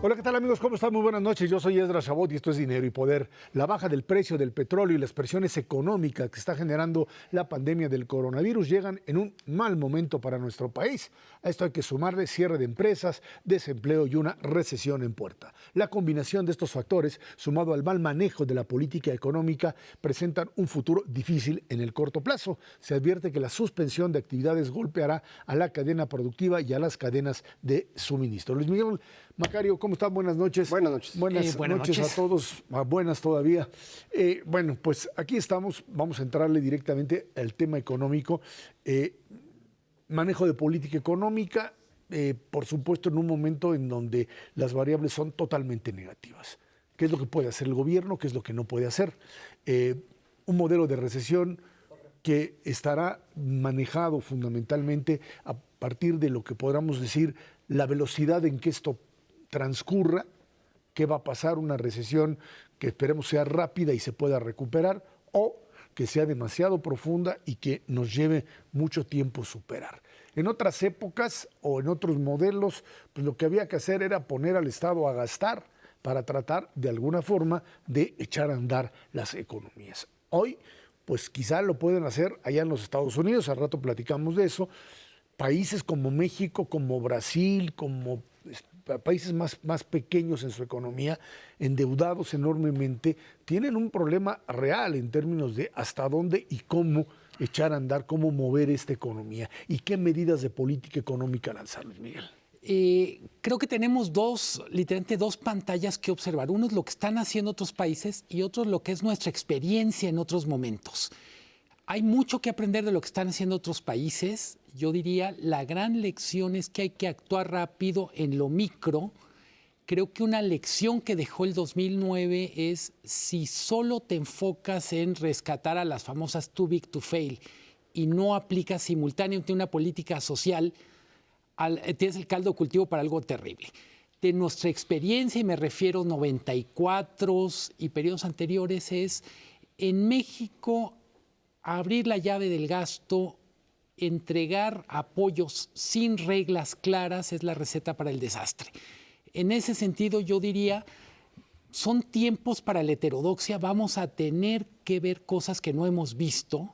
Hola, ¿qué tal amigos? ¿Cómo están? Muy buenas noches. Yo soy Esdras Chabot y esto es Dinero y Poder. La baja del precio del petróleo y las presiones económicas que está generando la pandemia del coronavirus llegan en un mal momento para nuestro país. A esto hay que sumarle cierre de empresas, desempleo y una recesión en puerta. La combinación de estos factores, sumado al mal manejo de la política económica, presentan un futuro difícil en el corto plazo. Se advierte que la suspensión de actividades golpeará a la cadena productiva y a las cadenas de suministro. Luis Miguel Macario, ¿cómo están? Buenas noches. Buenas noches. Buenas noches a todos, buenas todavía. Bueno, pues aquí estamos, vamos a entrarle directamente al tema económico. Manejo de política económica, por supuesto en un momento en donde las variables son totalmente negativas. ¿Qué es lo que puede hacer el gobierno? ¿Qué es lo que no puede hacer? Un modelo de recesión que estará manejado fundamentalmente a partir de lo que podamos decir la velocidad en que esto transcurra, qué va a pasar, una recesión que esperemos sea rápida y se pueda recuperar, o que sea demasiado profunda y que nos lleve mucho tiempo superar. En otras épocas o en otros modelos, pues lo que había que hacer era poner al Estado a gastar para tratar de alguna forma de echar a andar las economías. Hoy, pues quizá lo pueden hacer allá en los Estados Unidos, al rato platicamos de eso, países como México, como Brasil, como países más pequeños en su economía, endeudados enormemente, tienen un problema real en términos de hasta dónde y cómo echar a andar, cómo mover esta economía y qué medidas de política económica lanzar, Luis Miguel. Creo que tenemos literalmente dos pantallas que observar. Uno es lo que están haciendo otros países y otro es lo que es nuestra experiencia en otros momentos. Hay mucho que aprender de lo que están haciendo otros países. Yo diría, la gran lección es que hay que actuar rápido en lo micro. Creo que una lección que dejó el 2009 es si solo te enfocas en rescatar a las famosas too big to fail y no aplicas simultáneamente una política social, tienes el caldo cultivo para algo terrible. De nuestra experiencia, y me refiero a 94 y periodos anteriores, es en México abrir la llave del gasto, entregar apoyos sin reglas claras es la receta para el desastre. En ese sentido, yo diría, son tiempos para la heterodoxia, vamos a tener que ver cosas que no hemos visto.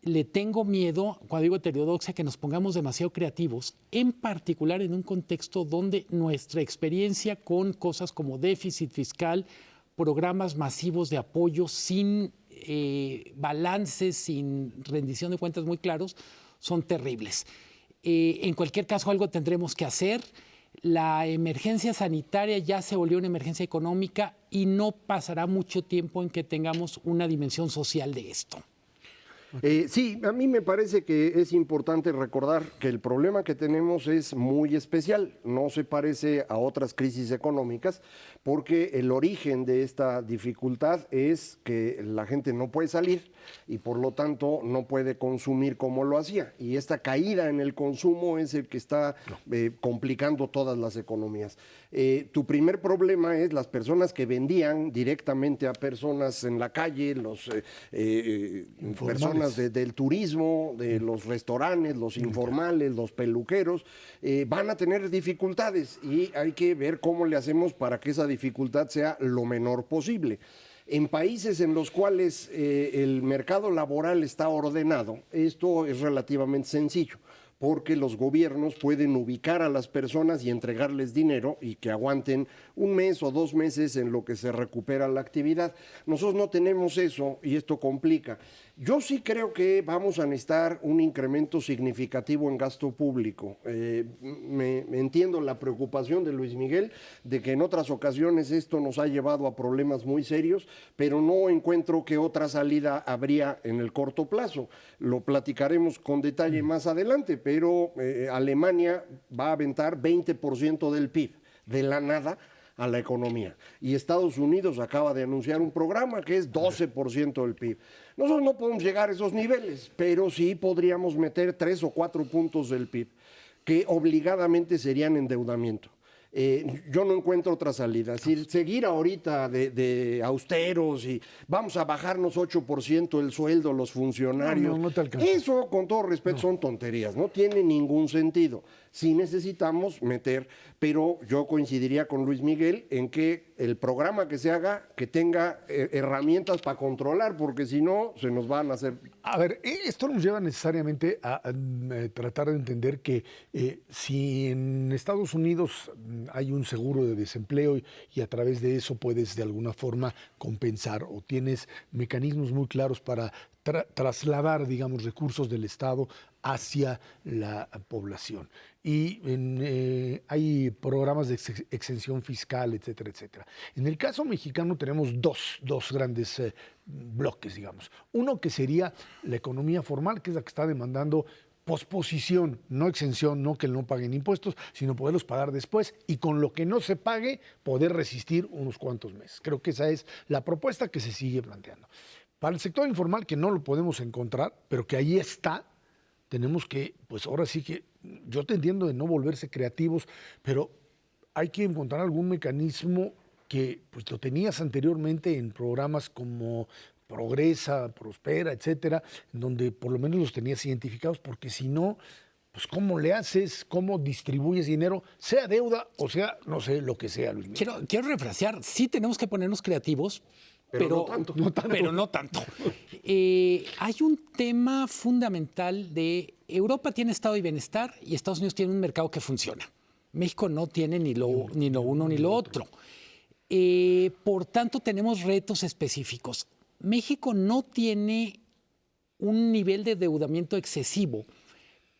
Le tengo miedo, cuando digo heterodoxia, que nos pongamos demasiado creativos, en particular en un contexto donde nuestra experiencia con cosas como déficit fiscal, programas masivos de apoyo sin balances, sin rendición de cuentas muy claros, son terribles. En cualquier caso, algo tendremos que hacer. La emergencia sanitaria ya se volvió una emergencia económica y no pasará mucho tiempo en que tengamos una dimensión social de esto. Sí, a mí me parece que es importante recordar que el problema que tenemos es muy especial, no se parece a otras crisis económicas, porque el origen de esta dificultad es que la gente no puede salir y por lo tanto no puede consumir como lo hacía. Y esta caída en el consumo es el que está complicando todas las economías. Tu primer problema es las personas que vendían directamente a personas en la calle, personas del turismo, de los restaurantes, los informales, los peluqueros, van a tener dificultades y hay que ver cómo le hacemos para que esa dificultad sea lo menor posible. En países en los cuales el mercado laboral está ordenado, esto es relativamente sencillo, porque los gobiernos pueden ubicar a las personas y entregarles dinero y que aguanten un mes o 2 meses en lo que se recupera la actividad. Nosotros no tenemos eso y esto complica. Yo sí creo que vamos a necesitar un incremento significativo en gasto público. Me entiendo la preocupación de Luis Miguel de que en otras ocasiones esto nos ha llevado a problemas muy serios, pero no encuentro que otra salida habría en el corto plazo. Lo platicaremos con detalle más adelante, pero Alemania va a aventar 20% del PIB de la nada a la economía. Y Estados Unidos acaba de anunciar un programa que es 12% del PIB. Nosotros no podemos llegar a esos niveles, pero sí podríamos meter 3 o 4 puntos del PIB, que obligadamente serían endeudamiento. Yo no encuentro otra salida. Seguir ahorita de austeros y vamos a bajarnos 8% el sueldo los funcionarios, no te alcanza. eso con todo respeto son tonterías, no tiene ningún sentido. sí necesitamos meter, pero yo coincidiría con Luis Miguel en que el programa que se haga, que tenga herramientas para controlar, porque si no, se nos van a hacer... A ver, esto nos lleva necesariamente a tratar de entender que si en Estados Unidos hay un seguro de desempleo y a través de eso puedes de alguna forma compensar o tienes mecanismos muy claros para trasladar, digamos, recursos del Estado hacia la población. Y hay programas de exención fiscal, etcétera, etcétera. En el caso mexicano tenemos dos grandes bloques, digamos. Uno que sería la economía formal, que es la que está demandando posposición, no exención, no que no paguen impuestos, sino poderlos pagar después y con lo que no se pague poder resistir unos cuantos meses. Creo que esa es la propuesta que se sigue planteando. Para el sector informal, que no lo podemos encontrar, pero que ahí está, tenemos que, pues ahora sí que, yo te entiendo de no volverse creativos, pero hay que encontrar algún mecanismo que pues lo tenías anteriormente en programas como Progresa, Prospera, etcétera, en donde por lo menos los tenías identificados, porque si no, pues ¿cómo le haces? ¿Cómo distribuyes dinero? Sea deuda o sea, no sé, lo que sea, Luis Miguel. Quiero refrasear, sí tenemos que ponernos creativos, pero no tanto. Hay un tema fundamental de Europa tiene estado de bienestar y Estados Unidos tiene un mercado que funciona. México no tiene ni lo uno ni lo otro. Por tanto, tenemos retos específicos. México no tiene un nivel de endeudamiento excesivo,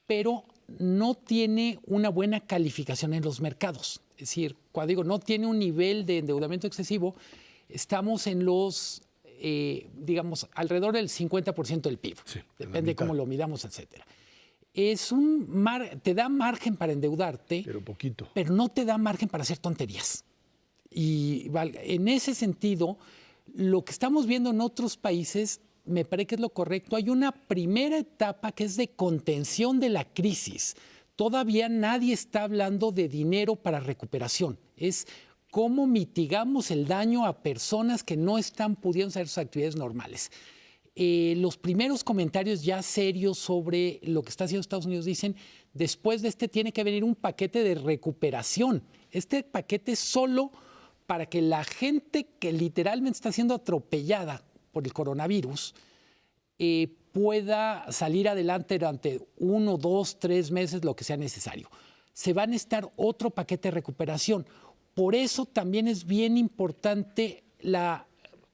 pero no tiene una buena calificación en los mercados. Es decir, cuando digo no tiene un nivel de endeudamiento excesivo, estamos en los, digamos, alrededor del 50% del PIB. Sí, depende de cómo lo midamos, etcétera. Te da margen para endeudarte, pero poquito. Pero no te da margen para hacer tonterías. Y en ese sentido, lo que estamos viendo en otros países me parece que es lo correcto. Hay una primera etapa que es de contención de la crisis. Todavía nadie está hablando de dinero para recuperación. Es cómo mitigamos el daño a personas que no están pudiendo hacer sus actividades normales. Los primeros comentarios ya serios sobre lo que está haciendo Estados Unidos dicen, después de este tiene que venir un paquete de recuperación. Este paquete es solo para que la gente que literalmente está siendo atropellada por el coronavirus pueda salir adelante durante 1, 2, 3 meses, lo que sea necesario. Se va a necesitar otro paquete de recuperación. Por eso también es bien importante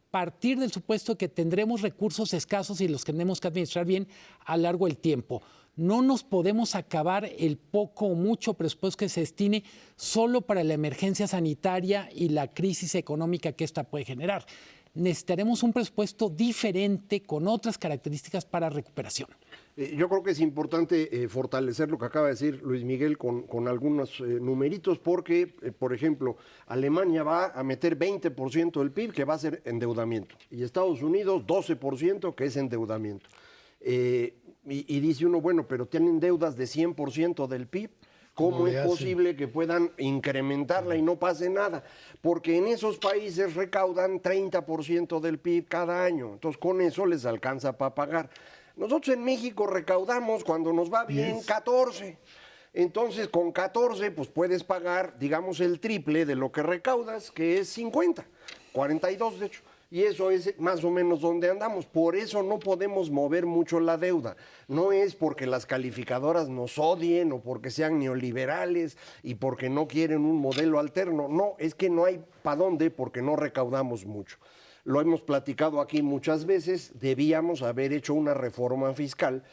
partir del supuesto que tendremos recursos escasos y los tenemos que administrar bien a lo largo del tiempo. No nos podemos acabar el poco o mucho presupuesto que se destine solo para la emergencia sanitaria y la crisis económica que esta puede generar. Necesitaremos un presupuesto diferente con otras características para recuperación. Yo creo que es importante fortalecer lo que acaba de decir Luis Miguel con algunos numeritos, porque, por ejemplo, Alemania va a meter 20% del PIB, que va a ser endeudamiento, y Estados Unidos 12%, que es endeudamiento. Y dice uno, bueno, pero tienen deudas de 100% del PIB. ¿Cómo es posible que puedan incrementarla y no pase nada? Porque en esos países recaudan 30% del PIB cada año. Entonces, con eso les alcanza para pagar. Nosotros en México recaudamos, cuando nos va bien, 14. Entonces, con 14, pues puedes pagar, digamos, el triple de lo que recaudas, que es 50, 42 de hecho. Y eso es más o menos donde andamos. Por eso no podemos mover mucho la deuda. No es porque las calificadoras nos odien o porque sean neoliberales y porque no quieren un modelo alterno. No, es que no hay para dónde porque no recaudamos mucho. Lo hemos platicado aquí muchas veces. Debíamos haber hecho una reforma fiscal,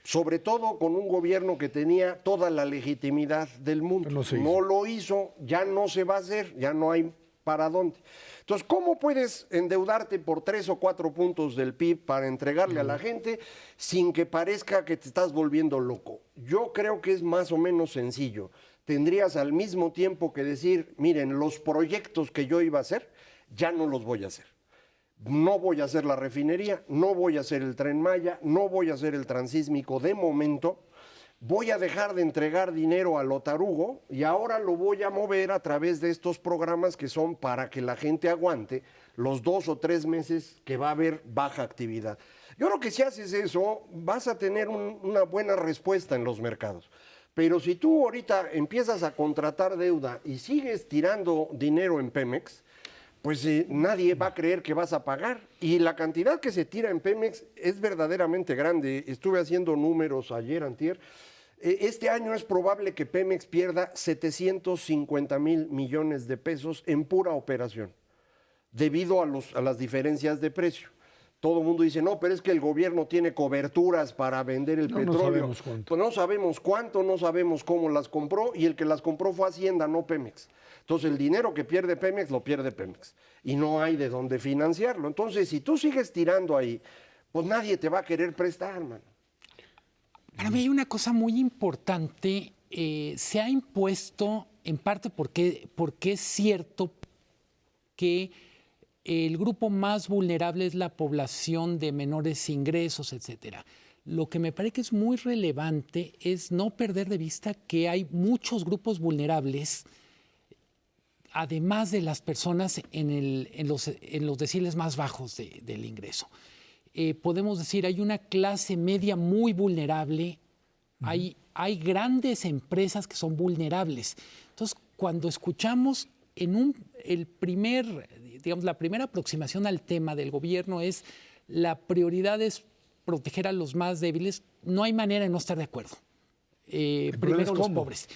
sobre todo con un gobierno que tenía toda la legitimidad del mundo. No lo hizo, ya no se va a hacer, ya no hay para dónde. Entonces, ¿cómo puedes endeudarte por 3 o 4 puntos del PIB para entregarle a la gente sin que parezca que te estás volviendo loco? Yo creo que es más o menos sencillo. Tendrías al mismo tiempo que decir, miren, los proyectos que yo iba a hacer, ya no los voy a hacer. No voy a hacer la refinería, no voy a hacer el Tren Maya, no voy a hacer el transísmico de momento. Voy a dejar de entregar dinero a lo tarugo y ahora lo voy a mover a través de estos programas que son para que la gente aguante los 2 o 3 meses que va a haber baja actividad. Yo creo que si haces eso, vas a tener una buena respuesta en los mercados. Pero si tú ahorita empiezas a contratar deuda y sigues tirando dinero en Pemex, pues nadie va a creer que vas a pagar. Y la cantidad que se tira en Pemex es verdaderamente grande. Estuve haciendo números ayer, antier. Este año es probable que Pemex pierda 750,000 millones de pesos en pura operación, debido a las diferencias de precio. Todo el mundo dice, no, pero es que el gobierno tiene coberturas para vender el petróleo. No sabemos cuánto. Pues no sabemos cuánto, no sabemos cómo las compró, y el que las compró fue Hacienda, no Pemex. Entonces el dinero que pierde Pemex, lo pierde Pemex. Y no hay de dónde financiarlo. Entonces, si tú sigues tirando ahí, pues nadie te va a querer prestar, mano. Para mí hay una cosa muy importante, se ha impuesto en parte porque es cierto que el grupo más vulnerable es la población de menores ingresos, etcétera. Lo que me parece que es muy relevante es no perder de vista que hay muchos grupos vulnerables, además de las personas en los deciles más bajos del ingreso. Podemos decir, hay una clase media muy vulnerable, hay grandes empresas que son vulnerables. Entonces, cuando escuchamos la primera aproximación al tema del gobierno es la prioridad es proteger a los más débiles, no hay manera de no estar de acuerdo. Primero los pobres.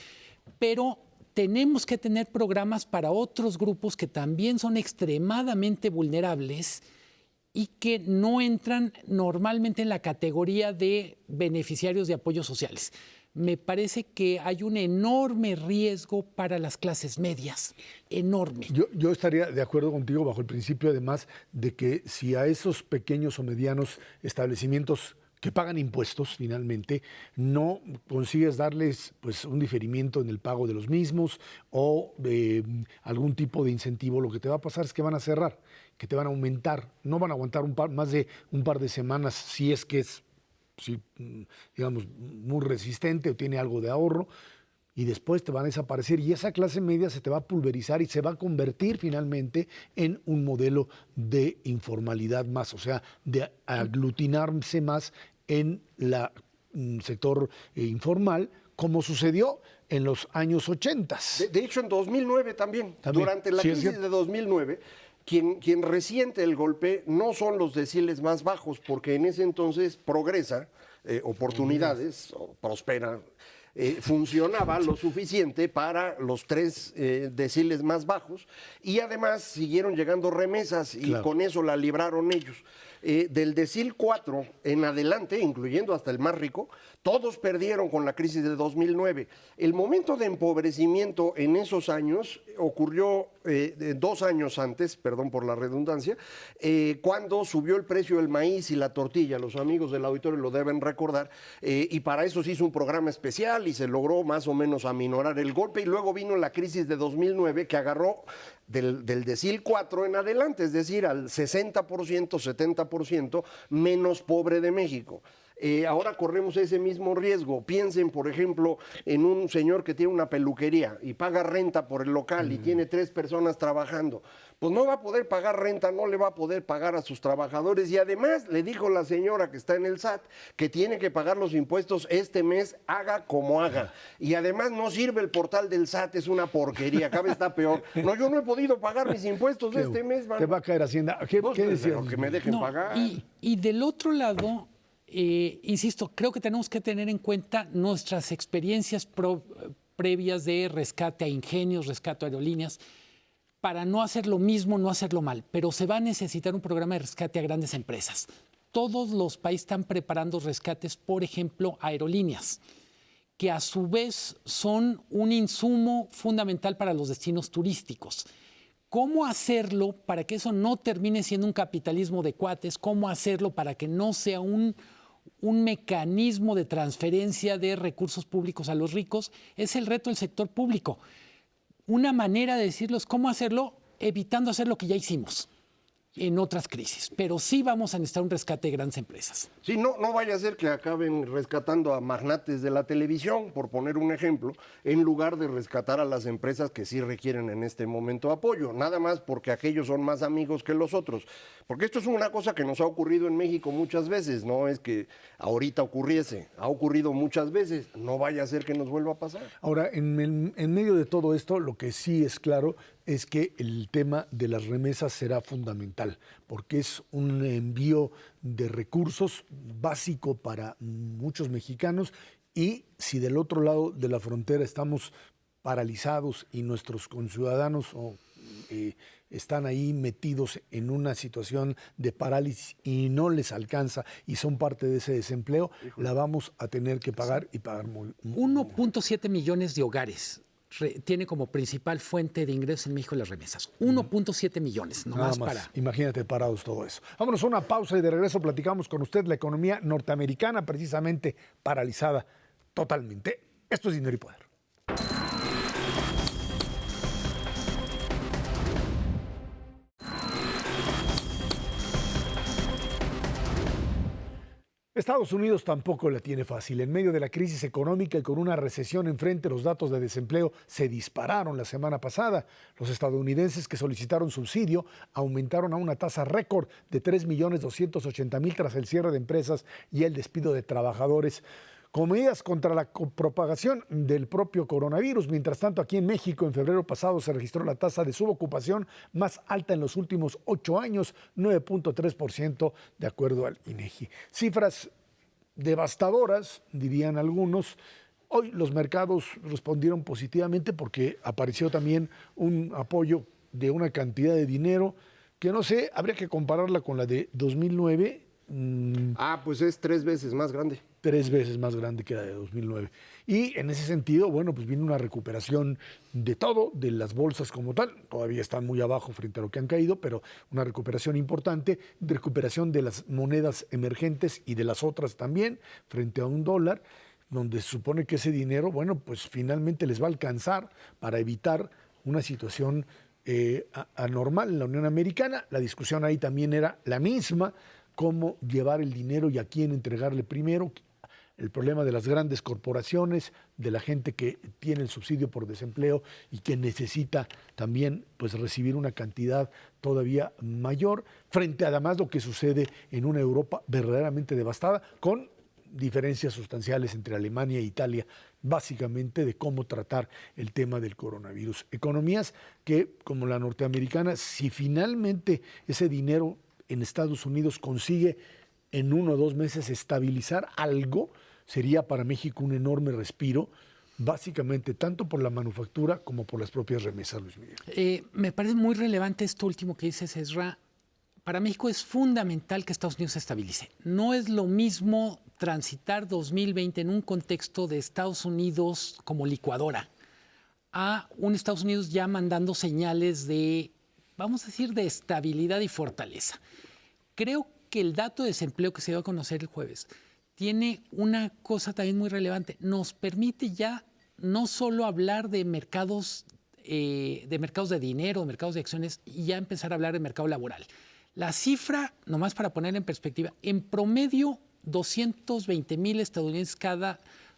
Pero tenemos que tener programas para otros grupos que también son extremadamente vulnerables y que no entran normalmente en la categoría de beneficiarios de apoyos sociales. Me parece que hay un enorme riesgo para las clases medias, enorme. Yo estaría de acuerdo contigo bajo el principio, además, de que si a esos pequeños o medianos establecimientos que pagan impuestos finalmente, no consigues darles pues un diferimiento en el pago de los mismos o algún tipo de incentivo, lo que te va a pasar es que van a cerrar, que te van a aumentar, no van a aguantar más de un par de semanas si es que es, digamos, muy resistente o tiene algo de ahorro, y después te van a desaparecer y esa clase media se te va a pulverizar y se va a convertir finalmente en un modelo de informalidad más, o sea, de aglutinarse más en el sector informal, como sucedió en los años 80. De hecho, en 2009 también. Durante la crisis de 2009, quien resiente el golpe no son los deciles más bajos, porque en ese entonces Progresa, Oportunidades, Prospera, funcionaba lo suficiente para los 3 deciles más bajos, y además siguieron llegando remesas y con eso la libraron ellos. Del decil 4 en adelante, incluyendo hasta el más rico, todos perdieron con la crisis de 2009. El momento de empobrecimiento en esos años ocurrió 2 años antes, perdón por la redundancia, cuando subió el precio del maíz y la tortilla. Los amigos del auditorio lo deben recordar, y para eso se hizo un programa especial y se logró más o menos aminorar el golpe, y luego vino la crisis de 2009 que agarró del decil 4 en adelante, es decir, al 60%, 70% menos pobre de México. Ahora corremos ese mismo riesgo. Piensen, por ejemplo, en un señor que tiene una peluquería y paga renta por el local y tiene 3 personas trabajando. Pues no va a poder pagar renta, no le va a poder pagar a sus trabajadores, y además le dijo la señora que está en el SAT que tiene que pagar los impuestos este mes, haga como haga. Y además no sirve el portal del SAT, es una porquería, cada vez está peor. No, yo no he podido pagar mis impuestos de este mes. Te va a caer Hacienda. ¿Qué decías? Que me dejen pagar. Y del otro lado, insisto, creo que tenemos que tener en cuenta nuestras experiencias previas de rescate a ingenios, rescate a aerolíneas, para no hacer lo mismo, no hacerlo mal. Pero se va a necesitar un programa de rescate a grandes empresas. Todos los países están preparando rescates, por ejemplo, a aerolíneas, que a su vez son un insumo fundamental para los destinos turísticos. ¿Cómo hacerlo para que eso no termine siendo un capitalismo de cuates? ¿Cómo hacerlo para que no sea un mecanismo de transferencia de recursos públicos a los ricos? Es el reto del sector público. Una manera de decirlo es cómo hacerlo evitando hacer lo que ya hicimos. en otras crisis, pero sí vamos a necesitar un rescate de grandes empresas. Sí, no vaya a ser que acaben rescatando a magnates de la televisión, por poner un ejemplo, en lugar de rescatar a las empresas que sí requieren en este momento apoyo, nada más porque aquellos son más amigos que los otros. Porque esto es una cosa que nos ha ocurrido en México muchas veces, no es que ahorita ocurriese, ha ocurrido muchas veces, no vaya a ser que nos vuelva a pasar. Ahora, en medio de todo esto, lo que sí es claro es que el tema de las remesas será fundamental, porque es un envío de recursos básico para muchos mexicanos, y si del otro lado de la frontera estamos paralizados y nuestros conciudadanos están ahí metidos en una situación de parálisis y no les alcanza y son parte de ese desempleo, la vamos a tener que pagar y pagar muy 1.7 millones de hogares tiene como principal fuente de ingresos en México las remesas. 1.7 millones, nomás nada más. para... Imagínate parados todo eso. Vámonos a una pausa y de regreso platicamos con usted la economía norteamericana precisamente paralizada totalmente. Esto es Dinero y Poder. Estados Unidos tampoco la tiene fácil. En medio de la crisis económica y con una recesión enfrente, los datos de desempleo se dispararon la semana pasada. Los estadounidenses que solicitaron subsidio aumentaron a una tasa récord de 3.280.000 tras el cierre de empresas y el despido de trabajadores, con medidas contra la propagación del propio coronavirus. Mientras tanto, aquí en México, en febrero pasado, se registró la tasa de subocupación más alta en los últimos 8 años, 9.3%, de acuerdo al INEGI. Cifras devastadoras, dirían algunos. Hoy los mercados respondieron positivamente porque apareció también un apoyo de una cantidad de dinero que no sé, habría que compararla con la de 2009. Pues es 3 veces más grande. 3 veces más grande que la de 2009. Y en ese sentido, bueno, pues viene una recuperación de todo, de las bolsas como tal. Todavía están muy abajo frente a lo que han caído, pero una recuperación importante, de recuperación de las monedas emergentes y de las otras también, frente a un dólar, donde se supone que ese dinero, bueno, pues finalmente les va a alcanzar para evitar una situación anormal en la Unión Americana. La discusión ahí también era la misma, cómo llevar el dinero y a quién entregarle primero. El problema de las grandes corporaciones, de la gente que tiene el subsidio por desempleo y que necesita también pues, recibir una cantidad todavía mayor, frente además lo que sucede en una Europa verdaderamente devastada, con diferencias sustanciales entre Alemania e Italia, básicamente de cómo tratar el tema del coronavirus. Economías que, como la norteamericana, si finalmente ese dinero en Estados Unidos consigue en 1 o 2 meses estabilizar algo, sería para México un enorme respiro, básicamente tanto por la manufactura como por las propias remesas, Luis Miguel. Me parece muy relevante esto último que dices, Ezra. Para México es fundamental que Estados Unidos se estabilice. No es lo mismo transitar 2020 en un contexto de Estados Unidos como licuadora a un Estados Unidos ya mandando señales de, vamos a decir, de estabilidad y fortaleza. Creo que el dato de desempleo que se dio a conocer el jueves tiene una cosa también muy relevante. Nos permite ya no solo hablar de mercados de dinero, de mercados de acciones, y ya empezar a hablar de mercado laboral. La cifra, nomás para poner en perspectiva, en promedio 220,000 estadounidenses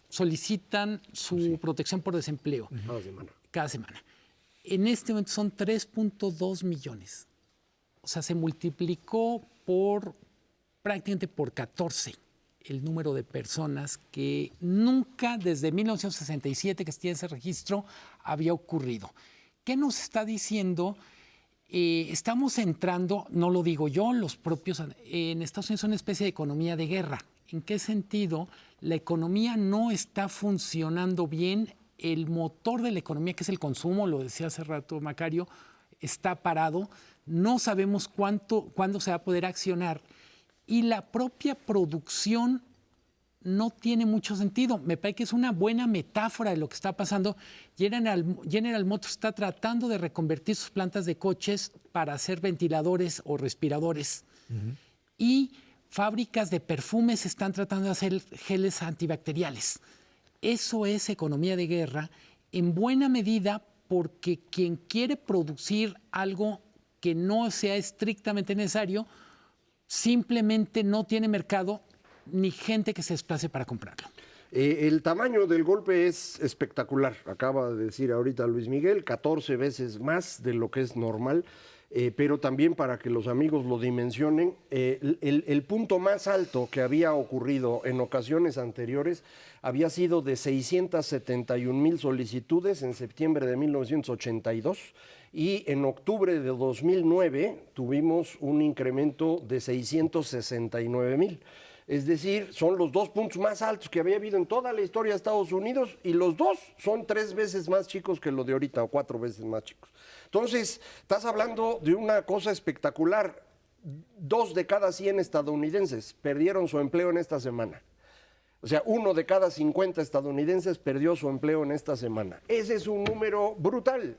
solicitan su protección por desempleo cada semana. En este momento son 3.2 millones. O sea, se multiplicó prácticamente por 14 el número de personas que nunca desde 1967 que se tiene ese registro había ocurrido. ¿Qué nos está diciendo? Estamos entrando, no lo digo yo, los propios, en Estados Unidos es una especie de economía de guerra. ¿En qué sentido? La economía no está funcionando bien, el motor de la economía, que es el consumo, lo decía hace rato Macario, está parado, no sabemos cuándo se va a poder accionar y la propia producción no tiene mucho sentido. Me parece que es una buena metáfora de lo que está pasando. General Motors está tratando de reconvertir sus plantas de coches para hacer ventiladores o respiradores. Y fábricas de perfumes están tratando de hacer geles antibacteriales. Eso es economía de guerra en buena medida porque quien quiere producir algo que no sea estrictamente necesario, simplemente no tiene mercado ni gente que se desplace para comprarlo. El tamaño del golpe es espectacular, acaba de decir ahorita Luis Miguel, 14 veces más de lo que es normal, pero también para que los amigos lo dimensionen, el punto más alto que había ocurrido en ocasiones anteriores había sido de 671,000 solicitudes en septiembre de 1982 y en octubre de 2009 tuvimos un incremento de 669,000. Es decir, son los 2 puntos más altos que había habido en toda la historia de Estados Unidos y los 2 son 3 veces más chicos que lo de ahorita o 4 veces más chicos. Entonces, estás hablando de una cosa espectacular. 2 de cada 100 estadounidenses perdieron su empleo en esta semana. O sea, 1 de cada 50 estadounidenses perdió su empleo en esta semana. Ese es un número brutal.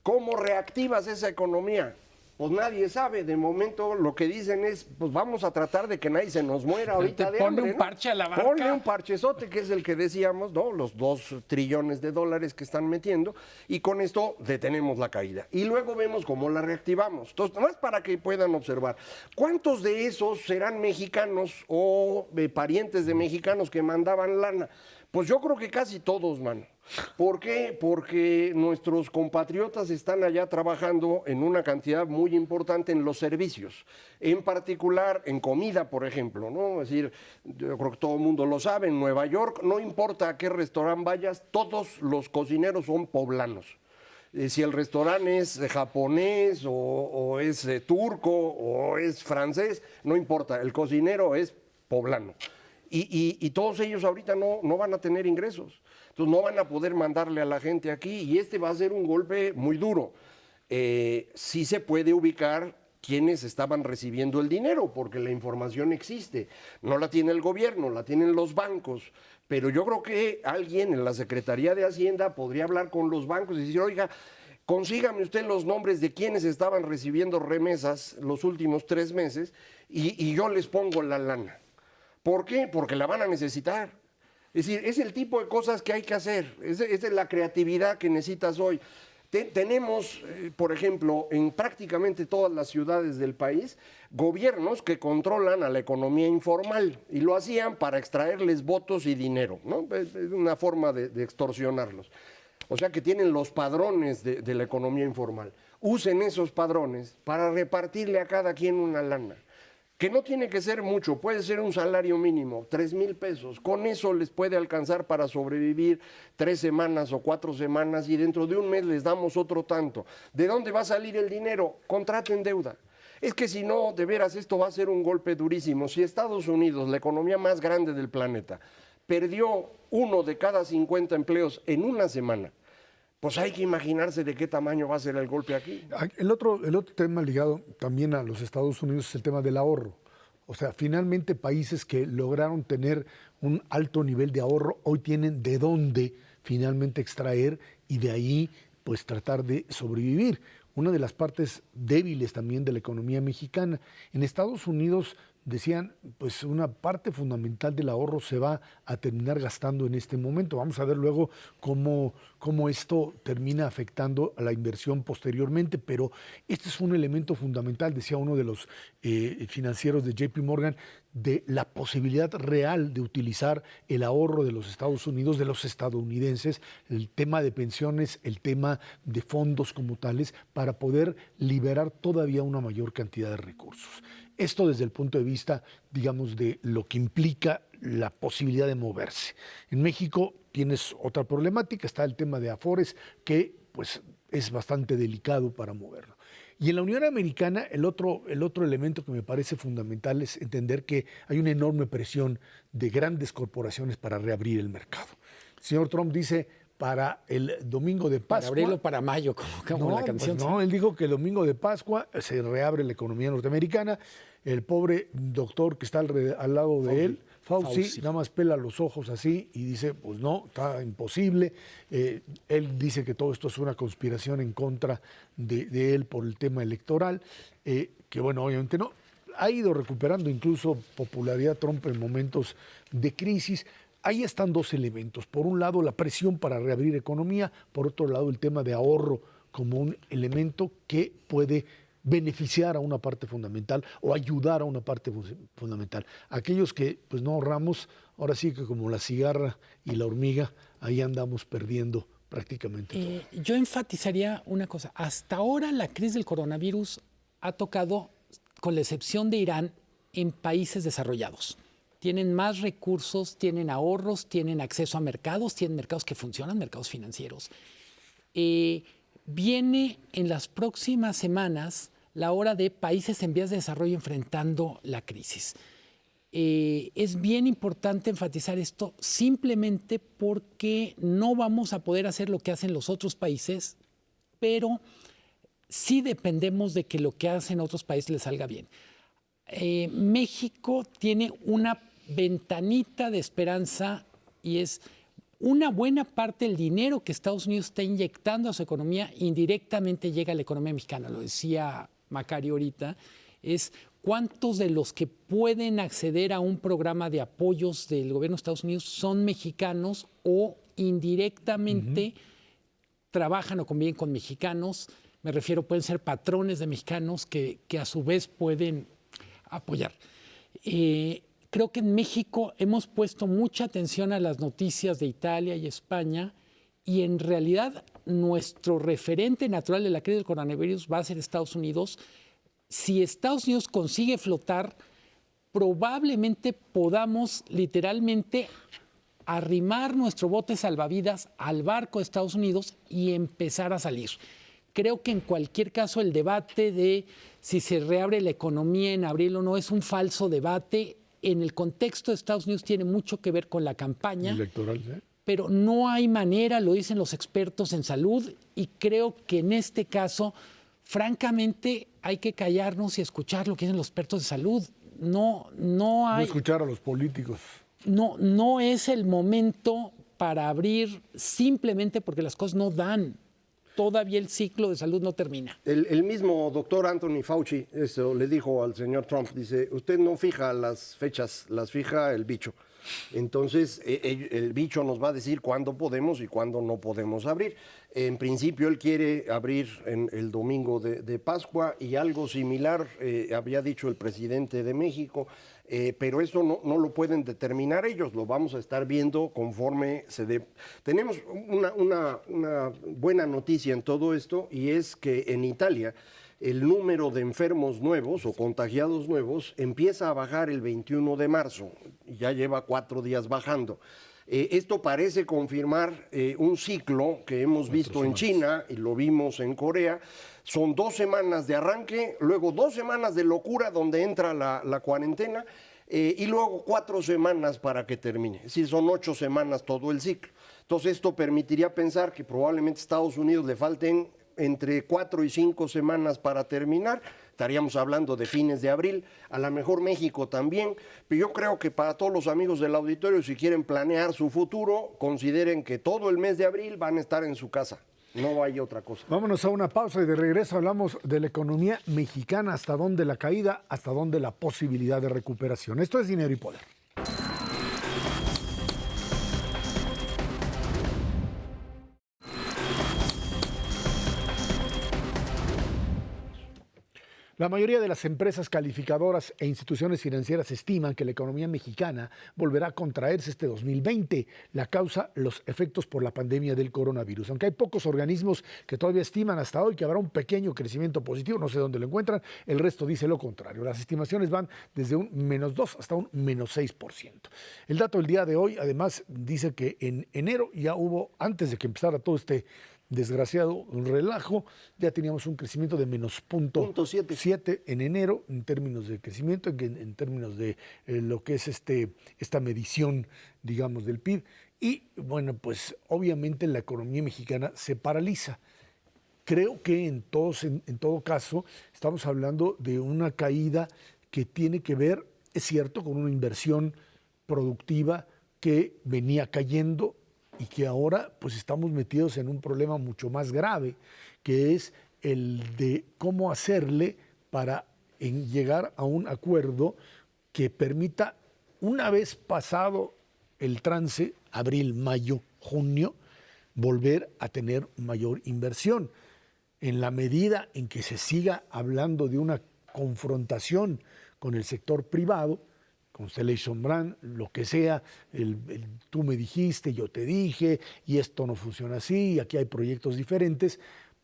¿Cómo reactivas esa economía? Pues nadie sabe. De momento lo que dicen es, pues vamos a tratar de que nadie se nos muera ahorita de hambre. Ponle un parche a la barca. Ponle un parchezote, que es el que decíamos, ¿no? Los 2 trillones de dólares que están metiendo, y con esto detenemos la caída. Y luego vemos cómo la reactivamos. Entonces, nomás para que puedan observar, ¿cuántos de esos serán mexicanos o parientes de mexicanos que mandaban lana? Pues yo creo que casi todos, mano. ¿Por qué? Porque nuestros compatriotas están allá trabajando en una cantidad muy importante en los servicios, en particular en comida, por ejemplo, ¿no? Es decir, yo creo que todo el mundo lo sabe, en Nueva York, no importa a qué restaurante vayas, todos los cocineros son poblanos. Si el restaurante es japonés o es turco o es francés, no importa, el cocinero es poblano. Y todos ellos ahorita no van a tener ingresos. Entonces no van a poder mandarle a la gente aquí y este va a ser un golpe muy duro. Sí se puede ubicar quienes estaban recibiendo el dinero, porque la información existe. No la tiene el gobierno, la tienen los bancos. Pero yo creo que alguien en la Secretaría de Hacienda podría hablar con los bancos y decir, oiga, consígame usted los nombres de quienes estaban recibiendo remesas los últimos 3 meses y yo les pongo la lana. ¿Por qué? Porque la van a necesitar. Es decir, es el tipo de cosas que hay que hacer. Esa es la creatividad que necesitas hoy. Tenemos, por ejemplo, en prácticamente todas las ciudades del país, gobiernos que controlan a la economía informal y lo hacían para extraerles votos y dinero, ¿no? Es una forma de extorsionarlos. O sea que tienen los padrones de la economía informal. Usen esos padrones para repartirle a cada quien una lana. Que no tiene que ser mucho, puede ser un salario mínimo, 3,000 pesos. Con eso les puede alcanzar para sobrevivir 3 semanas o 4 semanas y dentro de un mes les damos otro tanto. ¿De dónde va a salir el dinero? Contraten deuda. Es que si no, de veras, esto va a ser un golpe durísimo. Si Estados Unidos, la economía más grande del planeta, perdió 1 de cada 50 empleos en una semana, pues hay que imaginarse de qué tamaño va a ser el golpe aquí. El otro tema ligado también a los Estados Unidos es el tema del ahorro. O sea, finalmente países que lograron tener un alto nivel de ahorro hoy tienen de dónde finalmente extraer y de ahí pues tratar de sobrevivir. Una de las partes débiles también de la economía mexicana. En Estados Unidos decían, pues una parte fundamental del ahorro se va a terminar gastando en este momento. Vamos a ver luego cómo esto termina afectando a la inversión posteriormente, pero este es un elemento fundamental, decía uno de los financieros de JP Morgan, de la posibilidad real de utilizar el ahorro de los Estados Unidos, de los estadounidenses, el tema de pensiones, el tema de fondos como tales, para poder liberar todavía una mayor cantidad de recursos. Esto desde el punto de vista, digamos, de lo que implica la posibilidad de moverse. En México tienes otra problemática, está el tema de Afores, que pues es bastante delicado para moverlo. Y en la Unión Americana, el otro elemento que me parece fundamental es entender que hay una enorme presión de grandes corporaciones para reabrir el mercado. El señor Trump dice, para el domingo de Pascua... Para abril o para mayo, como la canción. Pues no, él dijo que el domingo de Pascua se reabre la economía norteamericana. El pobre doctor que está al lado de él, Fauci, nada más pela los ojos así y dice, pues no, está imposible. Él dice que todo esto es una conspiración en contra de él por el tema electoral, que bueno, obviamente no. Ha ido recuperando incluso popularidad Trump en momentos de crisis. Ahí están 2 elementos. Por un lado, la presión para reabrir economía. Por otro lado, el tema de ahorro como un elemento que puede beneficiar a una parte fundamental o ayudar a una parte fundamental. Aquellos que pues no ahorramos, ahora sí que como la cigarra y la hormiga, ahí andamos perdiendo prácticamente todo. Yo enfatizaría una cosa. Hasta ahora la crisis del coronavirus ha tocado, con la excepción de Irán, en países desarrollados. Tienen más recursos, tienen ahorros, tienen acceso a mercados, tienen mercados que funcionan, mercados financieros. Viene en las próximas semanas la hora de países en vías de desarrollo enfrentando la crisis. Es bien importante enfatizar esto simplemente porque no vamos a poder hacer lo que hacen los otros países, pero sí dependemos de que lo que hacen otros países les salga bien. México tiene una ventanita de esperanza y es una buena parte del dinero que Estados Unidos está inyectando a su economía indirectamente llega a la economía mexicana. Lo decía Macario ahorita, es cuántos de los que pueden acceder a un programa de apoyos del gobierno de Estados Unidos son mexicanos o indirectamente trabajan o conviven con mexicanos. Me refiero, pueden ser patrones de mexicanos que a su vez pueden apoyar. Creo que en México hemos puesto mucha atención a las noticias de Italia y España y en realidad nuestro referente natural de la crisis del coronavirus va a ser Estados Unidos. Si Estados Unidos consigue flotar, probablemente podamos literalmente arrimar nuestro bote salvavidas al barco de Estados Unidos y empezar a salir. Creo que en cualquier caso el debate de si se reabre la economía en abril o no es un falso debate. En el contexto de Estados Unidos tiene mucho que ver con la campaña Electoral, ¿sí? Pero no hay manera, lo dicen los expertos en salud, y creo que en este caso, francamente, hay que callarnos y escuchar lo que dicen los expertos de salud. No hay... No escuchar a los políticos. No es el momento para abrir simplemente porque las cosas no dan. Todavía el ciclo de salud no termina. El mismo doctor Anthony Fauci eso le dijo al señor Trump, dice, usted no fija las fechas, las fija el bicho. Entonces, el bicho nos va a decir cuándo podemos y cuándo no podemos abrir. En principio, él quiere abrir en el domingo de Pascua y algo similar había dicho el presidente de México, pero eso no lo pueden determinar ellos, lo vamos a estar viendo conforme se dé. Tenemos una buena noticia en todo esto y es que en Italia el número de enfermos nuevos o contagiados nuevos empieza a bajar el 21 de marzo, ya lleva 4 días bajando. Esto parece confirmar un ciclo que hemos visto en China y lo vimos en Corea. Son 2 semanas de arranque, luego 2 semanas de locura donde entra la cuarentena y luego 4 semanas para que termine. Es decir, son 8 semanas todo el ciclo. Entonces esto permitiría pensar que probablemente a Estados Unidos le falten entre 4 y 5 semanas para terminar. Estaríamos hablando de fines de abril, a lo mejor México también, pero yo creo que para todos los amigos del auditorio, si quieren planear su futuro, consideren que todo el mes de abril van a estar en su casa, no hay otra cosa. Vámonos a una pausa y de regreso hablamos de la economía mexicana, hasta dónde la caída, hasta dónde la posibilidad de recuperación. Esto es Dinero y Poder. La mayoría de las empresas calificadoras e instituciones financieras estiman que la economía mexicana volverá a contraerse este 2020. La causa, los efectos por la pandemia del coronavirus. Aunque hay pocos organismos que todavía estiman hasta hoy que habrá un pequeño crecimiento positivo, no sé dónde lo encuentran, el resto dice lo contrario. Las estimaciones van desde un -2 hasta un -6%. El dato del día de hoy, además, dice que en enero ya hubo, antes de que empezara todo este desgraciado relajo, ya teníamos un crecimiento de -0.7 en enero en términos de crecimiento, en términos de lo que es esta medición, digamos, del PIB. Y bueno, pues obviamente la economía mexicana se paraliza. Creo que en todo caso estamos hablando de una caída que tiene que ver, es cierto, con una inversión productiva que venía cayendo y que ahora pues estamos metidos en un problema mucho más grave, que es el de cómo hacerle para llegar a un acuerdo que permita, una vez pasado el trance, abril, mayo, junio, volver a tener mayor inversión. en la medida en que se siga hablando de una confrontación con el sector privado, Constellation Brand, lo que sea, tú me dijiste, yo te dije, y esto no funciona así, y aquí hay proyectos diferentes,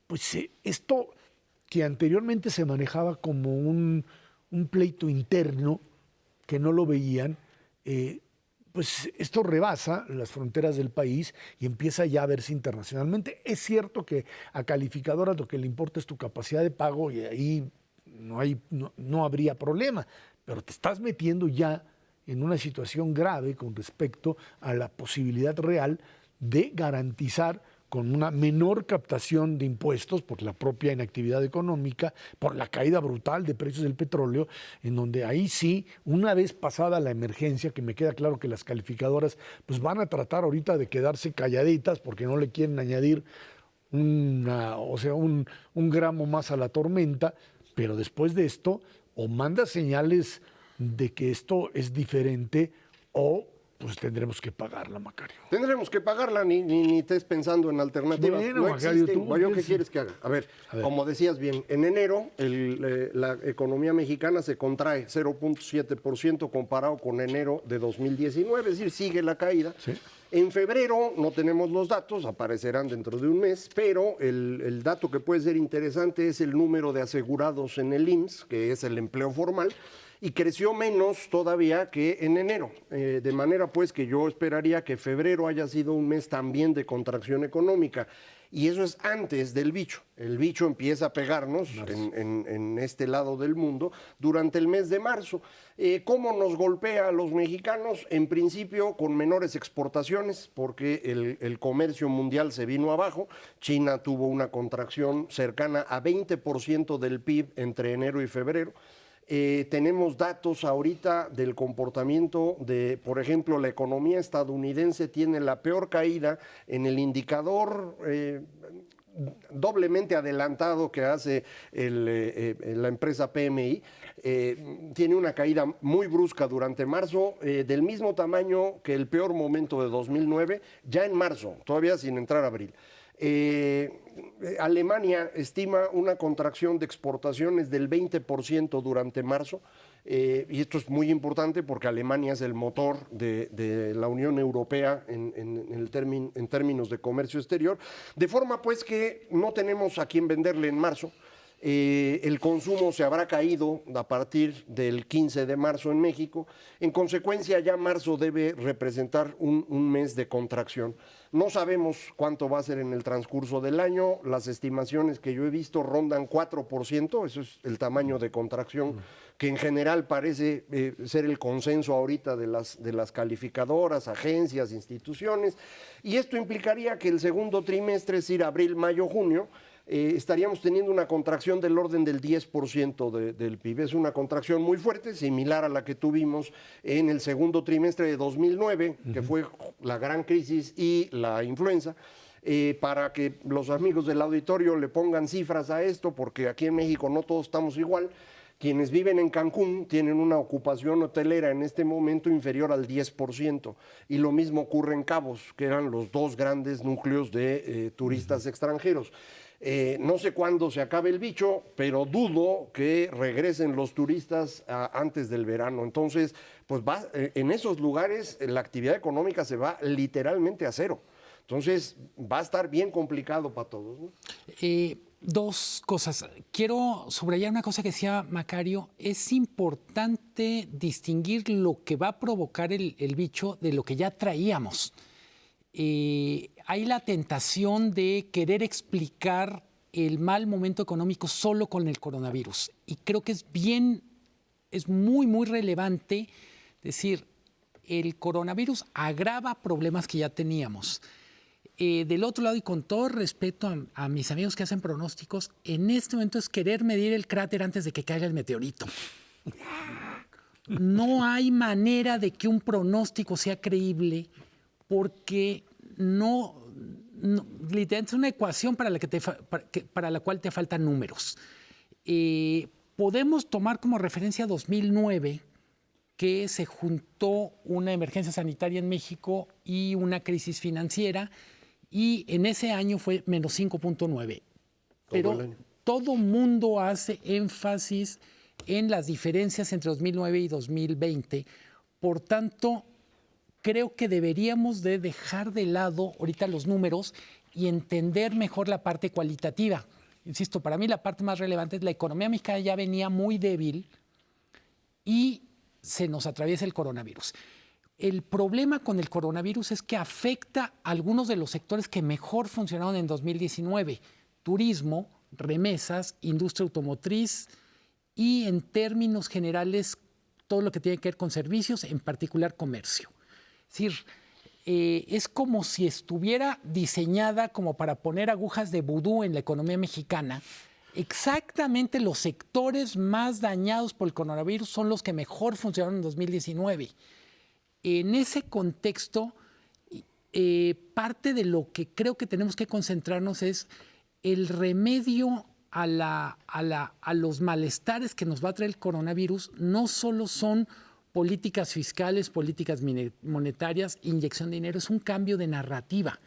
pues esto que anteriormente se manejaba como un pleito interno, que no lo veían, pues esto rebasa las fronteras del país y empieza ya a verse internacionalmente. Es cierto que a calificadoras lo que le importa es tu capacidad de pago y ahí no habría problema, pero te estás metiendo ya en una situación grave con respecto a la posibilidad real de garantizar con una menor captación de impuestos por la propia inactividad económica, por la caída brutal de precios del petróleo, en donde ahí sí, una vez pasada la emergencia, que me queda claro que las calificadoras pues van a tratar ahorita de quedarse calladitas porque no le quieren añadir un gramo más a la tormenta, pero después de esto o manda señales de que esto es diferente o pues tendremos que pagarla, Macario. Tendremos que pagarla, ni estés pensando en alternativas. Bueno, no Macario, existen. tú ¿Yo qué quieres que haga? A ver, como decías bien, en enero la economía mexicana se contrae 0.7% comparado con enero de 2019, es decir, sigue la caída. Sí. En febrero no tenemos los datos, aparecerán dentro de un mes, pero el dato que puede ser interesante es el número de asegurados en el IMSS, que es el empleo formal, y creció menos todavía que en enero. De manera pues que yo esperaría que febrero haya sido un mes también de contracción económica. Y eso es antes del bicho. El bicho empieza a pegarnos en este lado del mundo durante el mes de marzo. ¿Cómo nos golpea a los mexicanos? En principio con menores exportaciones, porque el comercio mundial se vino abajo. China tuvo una contracción cercana a 20% del PIB entre enero y febrero. Tenemos datos ahorita del comportamiento de, por ejemplo, la economía estadounidense tiene la peor caída en el indicador doblemente adelantado que hace la empresa PMI. Tiene una caída muy brusca durante marzo, del mismo tamaño que el peor momento de 2009, ya en marzo, todavía sin entrar a abril. Alemania estima una contracción de exportaciones del 20% durante marzo, y esto es muy importante porque Alemania es el motor de la Unión Europea en términos de comercio exterior, de forma pues que no tenemos a quién venderle en marzo. El consumo se habrá caído a partir del 15 de marzo en México. En consecuencia, ya marzo debe representar un mes de contracción. No sabemos cuánto va a ser en el transcurso del año. Las estimaciones que yo he visto rondan 4%. Eso es el tamaño de contracción que en general parece ser el consenso ahorita de las calificadoras, agencias, instituciones. Y esto implicaría que el segundo trimestre, es decir, abril, mayo, junio, estaríamos teniendo una contracción del orden del 10% del PIB. Es una contracción muy fuerte, similar a la que tuvimos en el segundo trimestre de 2009, que fue la gran crisis y la influenza. Para que los amigos del auditorio le pongan cifras a esto, porque aquí en México no todos estamos igual. Quienes viven en Cancún tienen una ocupación hotelera en este momento inferior al 10%, y lo mismo ocurre en Cabos, que eran los dos grandes núcleos de turistas extranjeros. No sé cuándo se acabe el bicho, pero dudo que regresen los turistas antes del verano. Entonces, pues en esos lugares la actividad económica se va literalmente a cero. Entonces, va a estar bien complicado para todos, ¿no? Dos cosas. Quiero subrayar una cosa que decía Macario. Es importante distinguir lo que va a provocar el bicho de lo que ya traíamos. Hay la tentación de querer explicar el mal momento económico solo con el coronavirus. Y creo que es muy, muy relevante decir, el coronavirus agrava problemas que ya teníamos. Del otro lado, y con todo respeto a mis amigos que hacen pronósticos, en este momento es querer medir el cráter antes de que caiga el meteorito. No hay manera de que un pronóstico sea creíble porque literalmente es una ecuación para la cual te faltan números. Podemos tomar como referencia 2009, que se juntó una emergencia sanitaria en México y una crisis financiera, y en ese año fue menos 5.9. pero todo mundo hace énfasis en las diferencias entre 2009 y 2020. Por tanto, creo que deberíamos de dejar de lado ahorita los números y entender mejor la parte cualitativa. Insisto, para mí la parte más relevante es la economía mexicana ya venía muy débil y se nos atraviesa el coronavirus. El problema con el coronavirus es que afecta a algunos de los sectores que mejor funcionaron en 2019. Turismo, remesas, industria automotriz y en términos generales todo lo que tiene que ver con servicios, en particular comercio. Es decir, es como si estuviera diseñada como para poner agujas de vudú en la economía mexicana. Exactamente los sectores más dañados por el coronavirus son los que mejor funcionaron en 2019. En ese contexto, parte de lo que creo que tenemos que concentrarnos es el remedio a los malestares que nos va a traer el coronavirus. No solo son políticas fiscales, políticas monetarias, inyección de dinero, es un cambio de narrativa.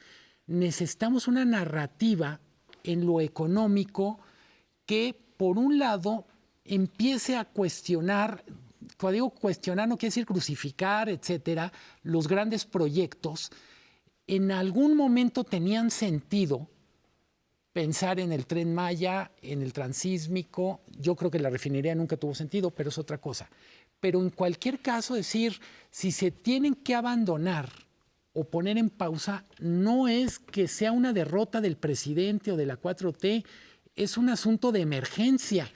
Necesitamos una narrativa en lo económico que, por un lado, empiece a cuestionar. Cuando digo cuestionar no quiere decir crucificar, etcétera, los grandes proyectos. En algún momento tenían sentido pensar en el Tren Maya, en el transísmico. Yo creo que la refinería nunca tuvo sentido, pero es otra cosa. Pero en cualquier caso, decir, si se tienen que abandonar o poner en pausa, no es que sea una derrota del presidente o de la 4T, es un asunto de emergencia.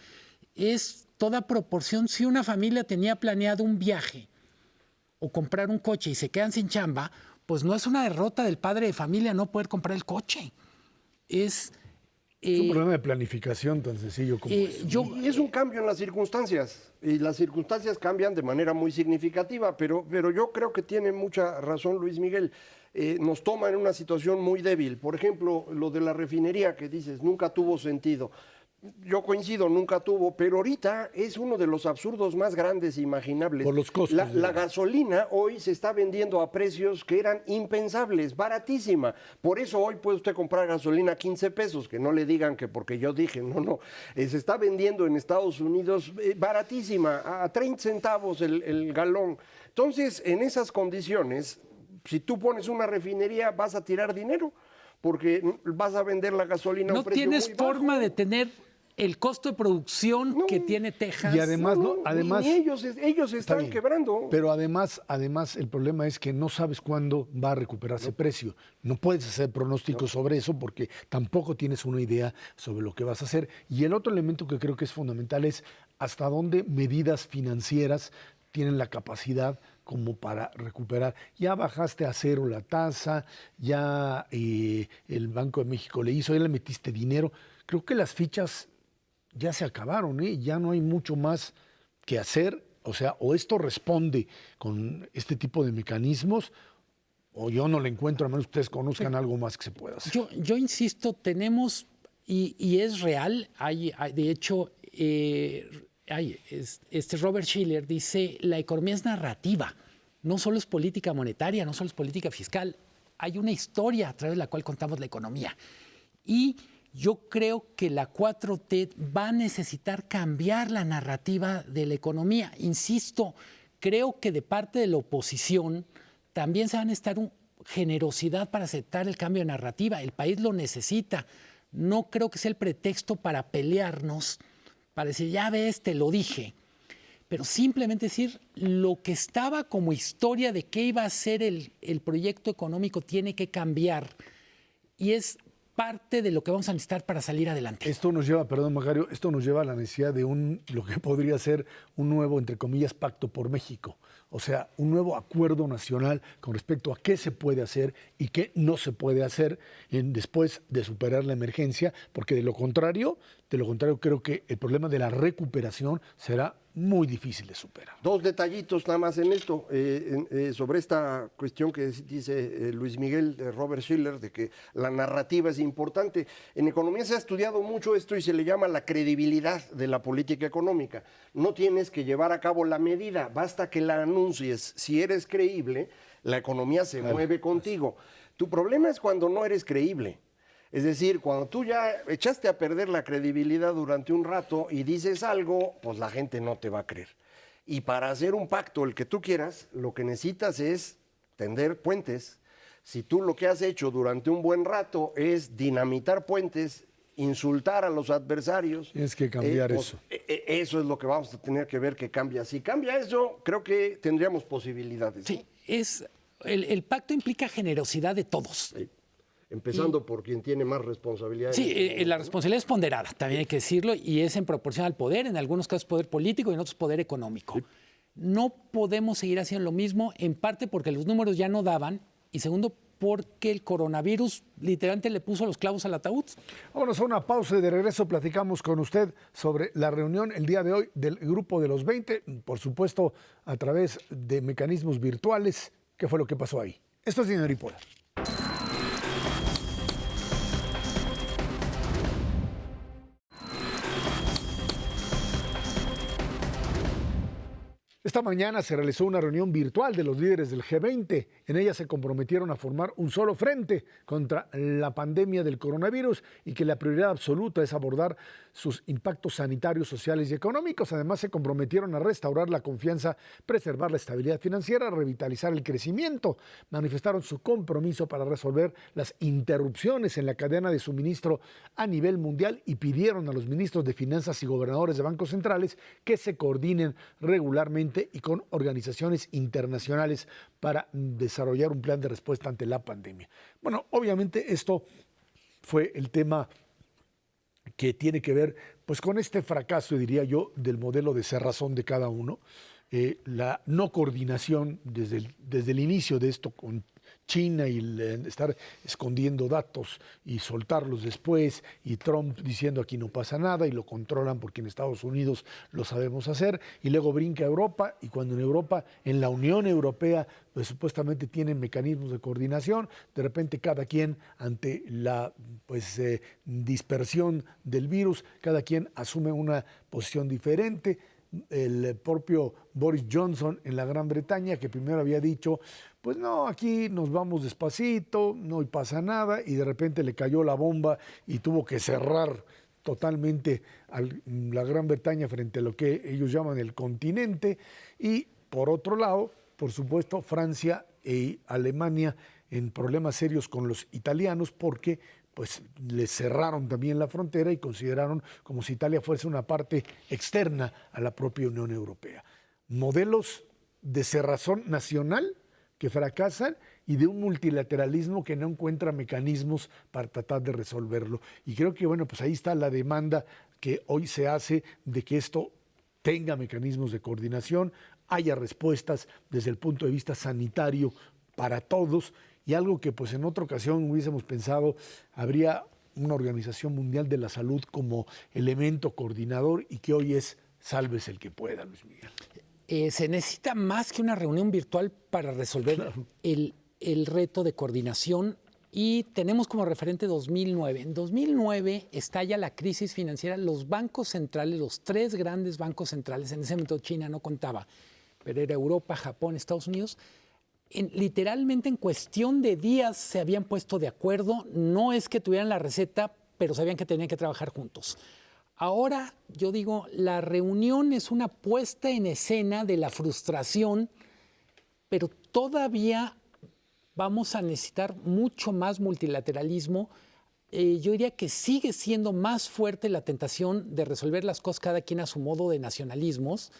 Es toda proporción. Si una familia tenía planeado un viaje o comprar un coche y se quedan sin chamba, pues no es una derrota del padre de familia no poder comprar el coche. Es un problema de planificación tan sencillo como eso. Y es un cambio en las circunstancias, y las circunstancias cambian de manera muy significativa, pero yo creo que tiene mucha razón Luis Miguel. Nos toma en una situación muy débil. Por ejemplo, lo de la refinería que dices, nunca tuvo sentido. Yo coincido, nunca tuvo, pero ahorita es uno de los absurdos más grandes imaginables. Por los costos. La gasolina hoy se está vendiendo a precios que eran impensables, baratísima. Por eso hoy puede usted comprar gasolina a 15 pesos, que no le digan que porque yo dije, no. Se está vendiendo en Estados Unidos baratísima, a 30 centavos el galón. Entonces, en esas condiciones, si tú pones una refinería, vas a tirar dinero, porque vas a vender la gasolina a un precio muy bajo. No tienes forma de tener el costo de producción que tiene Texas. Y además, además ni ellos están quebrando. Pero además el problema es que no sabes cuándo va a recuperarse ese precio. No puedes hacer pronósticos sobre eso porque tampoco tienes una idea sobre lo que vas a hacer. Y el otro elemento que creo que es fundamental es hasta dónde medidas financieras tienen la capacidad como para recuperar. Ya bajaste a cero la tasa, ya el Banco de México le hizo, ya le metiste dinero. Creo que las fichas ya se acabaron, ya no hay mucho más que hacer. O sea, o esto responde con este tipo de mecanismos, o yo no le encuentro, a menos que ustedes conozcan algo más que se pueda hacer. Yo insisto, tenemos, y es real, de hecho, Robert Shiller dice, la economía es narrativa, no solo es política monetaria, no solo es política fiscal, hay una historia a través de la cual contamos la economía. Y yo creo que la 4T va a necesitar cambiar la narrativa de la economía. Insisto, creo que de parte de la oposición también se va a necesitar generosidad para aceptar el cambio de narrativa. El país lo necesita. No creo que sea el pretexto para pelearnos, para decir, ya ves, te lo dije. Pero simplemente decir, lo que estaba como historia de qué iba a ser el proyecto económico tiene que cambiar. Y es parte de lo que vamos a necesitar para salir adelante. Esto nos lleva, perdón Macario, esto nos lleva a la necesidad de lo que podría ser un nuevo, entre comillas, pacto por México. O sea, un nuevo acuerdo nacional con respecto a qué se puede hacer y qué no se puede hacer después de superar la emergencia, porque de lo contrario creo que el problema de la recuperación será muy difícil de superar. Dos detallitos nada más en esto, sobre esta cuestión que dice Luis Miguel, de Robert Shiller, de que la narrativa es importante. En economía se ha estudiado mucho esto y se le llama la credibilidad de la política económica. No tienes que llevar a cabo la medida, basta que la anuncies. Si eres creíble, la economía se mueve contigo. Tu problema es cuando no eres creíble. Es decir, cuando tú ya echaste a perder la credibilidad durante un rato y dices algo, pues la gente no te va a creer. Y para hacer un pacto, el que tú quieras, lo que necesitas es tender puentes. Si tú lo que has hecho durante un buen rato es dinamitar puentes, insultar a los adversarios. Tienes que cambiar eso. Eso es lo que vamos a tener que ver que cambia. Si cambia eso, creo que tendríamos posibilidades. Sí, el pacto implica generosidad de todos. Sí. Empezando por quien tiene más responsabilidades. Sí, la responsabilidad es ponderada, también hay que decirlo, y es en proporción al poder, en algunos casos poder político y en otros poder económico. Sí. No podemos seguir haciendo lo mismo, en parte porque los números ya no daban, y segundo, porque el coronavirus literalmente le puso los clavos al ataúd. Vámonos a una pausa y de regreso platicamos con usted sobre la reunión el día de hoy del Grupo de los 20, por supuesto a través de mecanismos virtuales. ¿Qué fue lo que pasó ahí? Esto es Dinero y Poder. Esta mañana se realizó una reunión virtual de los líderes del G20. En ella se comprometieron a formar un solo frente contra la pandemia del coronavirus y que la prioridad absoluta es abordar sus impactos sanitarios, sociales y económicos. Además, se comprometieron a restaurar la confianza, preservar la estabilidad financiera, revitalizar el crecimiento. Manifestaron su compromiso para resolver las interrupciones en la cadena de suministro a nivel mundial y pidieron a los ministros de Finanzas y gobernadores de bancos centrales que se coordinen regularmente y con organizaciones internacionales para desarrollar un plan de respuesta ante la pandemia. Bueno, obviamente esto fue el tema que tiene que ver pues con este fracaso, diría yo, del modelo de cerrazón de cada uno, la no coordinación desde el inicio de esto con China y el estar escondiendo datos y soltarlos después, y Trump diciendo aquí no pasa nada y lo controlan porque en Estados Unidos lo sabemos hacer, y luego brinca a Europa, y cuando en Europa, en la Unión Europea, pues supuestamente tienen mecanismos de coordinación, de repente cada quien ante la dispersión del virus, cada quien asume una posición diferente. El propio Boris Johnson en la Gran Bretaña, que primero había dicho, pues no, aquí nos vamos despacito, no pasa nada, y de repente le cayó la bomba y tuvo que cerrar totalmente a la Gran Bretaña frente a lo que ellos llaman el continente. Y por otro lado, por supuesto, Francia y Alemania en problemas serios con los italianos porque pues les cerraron también la frontera y consideraron como si Italia fuese una parte externa a la propia Unión Europea. Modelos de cerrazón nacional que fracasan y de un multilateralismo que no encuentra mecanismos para tratar de resolverlo. Y creo que, bueno, pues ahí está la demanda que hoy se hace de que esto tenga mecanismos de coordinación, haya respuestas desde el punto de vista sanitario para todos. Y algo que pues en otra ocasión hubiésemos pensado, habría una Organización Mundial de la Salud como elemento coordinador y que hoy es sálvese el que pueda, Luis Miguel. Se necesita más que una reunión virtual para resolver el reto de coordinación, y tenemos como referente 2009. En 2009 estalla la crisis financiera, los bancos centrales, los tres grandes bancos centrales, en ese momento China no contaba, pero era Europa, Japón, Estados Unidos, literalmente en cuestión de días se habían puesto de acuerdo. No es que tuvieran la receta, pero sabían que tenían que trabajar juntos. Ahora, yo digo, la reunión es una puesta en escena de la frustración, pero todavía vamos a necesitar mucho más multilateralismo. Yo diría que sigue siendo más fuerte la tentación de resolver las cosas cada quien a su modo de nacionalismos